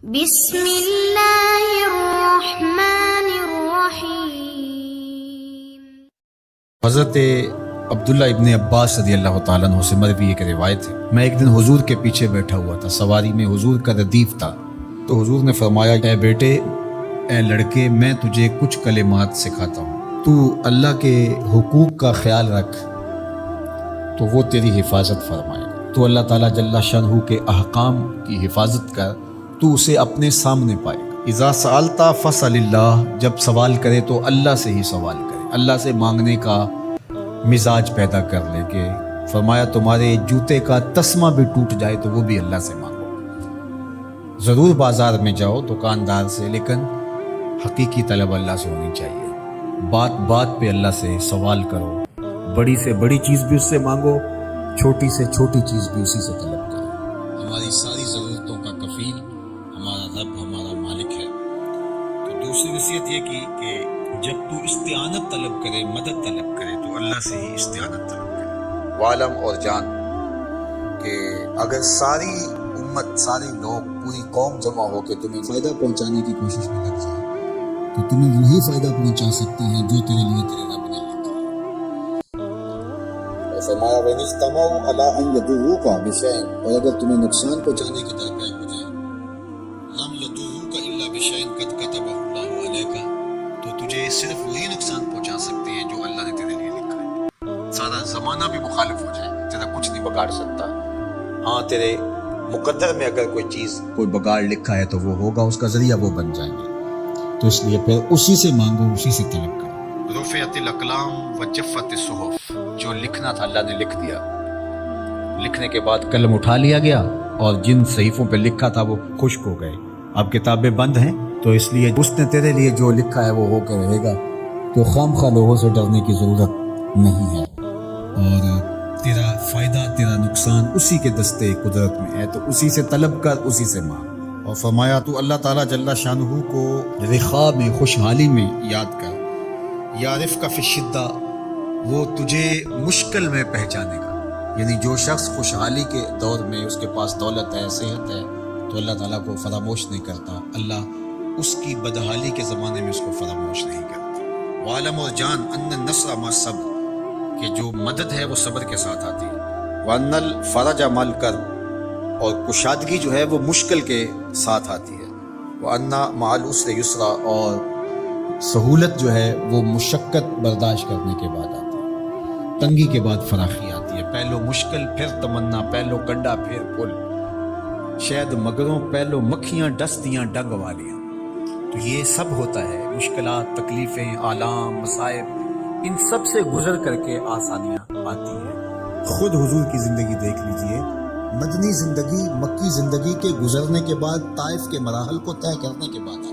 بسم اللہ الرحمن الرحیم۔ حضرت عبداللہ ابن عباس رضی اللہ تعالیٰ عنہ سے مروی ایک روایت ہے، میں ایک دن حضور کے پیچھے بیٹھا ہوا تھا، سواری میں حضور کا ردیف تھا، تو حضور نے فرمایا، اے بیٹے، اے لڑکے، میں تجھے کچھ کلمات سکھاتا ہوں، تو اللہ کے حقوق کا خیال رکھ تو وہ تیری حفاظت فرمائے گا۔ تو اللہ تعالیٰ جل شانہ کے احکام کی حفاظت کر، تو اسے اپنے سامنے پائے گا۔ اذا سألتا فسأل اللہ، جب سوال کرے تو اللہ سے ہی سوال کرے، اللہ سے مانگنے کا مزاج پیدا کر لے کہ فرمایا تمہارے جوتے کا تسمہ بھی ٹوٹ جائے تو وہ بھی اللہ سے مانگو۔ ضرور بازار میں جاؤ دکاندار سے، لیکن حقیقی طلب اللہ سے ہونی چاہیے۔ بات بات پہ اللہ سے سوال کرو، بڑی سے بڑی چیز بھی اس سے مانگو، چھوٹی سے چھوٹی چیز بھی اسی سے طلب کرو۔ ہماری ساری ضرورتوں کا کفیل ہمارا رب، ہمارا مالک ہے۔ تو دوسری وصیت یہ کی کہ جب تو استعانت طلب کرے، مدد طلب کرے، تو اللہ سے ہی استعانت طلب کرے۔ وعلم اور جان کہ اگر ساری امت، سارے لوگ، پوری قوم جمع ہو کے تمہیں فائدہ پہنچانے کی کوشش میں لگ جائے تو تمہیں وہی فائدہ پہنچا سکتے ہیں جو تیرے لیے تیرے رب نے لکھا ہے۔ اور فرمایا وَإِنِ اجْتَمَعُوا عَلَىٰ أَن يَضُرُّوكَ بِشَيْءٍ، اور اگر تمہیں نقصان پہنچانے کے درپے ہو جائے، لَمْ يَضُرُّوكَ إِلَّا بِشَيْءٍ قَدْ كَتَبَهُ اللَّهُ عَلَيْكَ، تو تجھے صرف وہی نقصان پہنچا سکتے ہیں جو اللہ نے تیرے لیے لکھا ہے۔ سارا زمانہ بھی مخالف ہو جائے، تیرا کچھ نہیں بگاڑ سکتا۔ ہاں، تیرے مقدر میں اگر کوئی چیز، کوئی بگاڑ لکھا ہے تو وہ ہوگا، اس کا ذریعہ وہ بن جائیں گے۔ تو اس لیے پھر اسی سے مانگو، اسی سے طلب کرو۔ رفعت الاقلام وجفت الصحف، جو لکھنا تھا اللہ نے لکھ دیا، لکھنے کے بعد قلم اٹھا لیا گیا اور جن صحیفوں پہ لکھا تھا وہ خشک ہو گئے۔ اب کتابیں بند ہیں، تو اس لیے اس نے تیرے لیے جو لکھا ہے وہ ہو کے رہے گا، تو خام خواہ لوگوں سے ڈرنے کی ضرورت نہیں ہے، اور تیرا فائدہ، تیرا نقصان اسی کے دستے قدرت میں ہے، تو اسی سے طلب کر، اسی سے مانگ۔ اور فرمایا تو اللہ تعالیٰ جل شانہ کو رخاء میں، خوشحالی میں یاد کر، یعرف کا فی الشدہ، وہ تجھے مشکل میں پہچانے گا۔ یعنی جو شخص خوشحالی کے دور میں اس کے پاس دولت ہے، صحت ہے، تو اللہ تعالیٰ کو فراموش نہیں کرتا، اللہ اس کی بدحالی کے زمانے میں اس کو فراموش نہیں کرتا۔ وعلم اور جان ان النصر مع الصبر، کہ جو مدد ہے وہ صبر کے ساتھ آتی ہے۔ وان الفرج مع الکرب، اور کشادگی جو ہے وہ مشکل کے ساتھ آتی ہے۔ وان مع العسر یسرا، اور سہولت جو ہے وہ مشقت برداشت کرنے کے بعد آتی ہے، تنگی کے بعد فراخی آتی ہے۔ پہلو مشکل پھر تمنا، پہلو کنڈا پھر پھول، شاید مگروں پہلو مکھیاں ڈسدیاں ڈنگ والیاں۔ تو یہ سب ہوتا ہے، مشکلات، تکلیفیں، آلام، مصائب، ان سب سے گزر کر کے آسانیاں آتی ہیں۔ خود حضور کی زندگی دیکھ لیجئے، مدنی زندگی، مکی زندگی کے گزرنے کے بعد، طائف کے مراحل کو طے کرنے کے بعد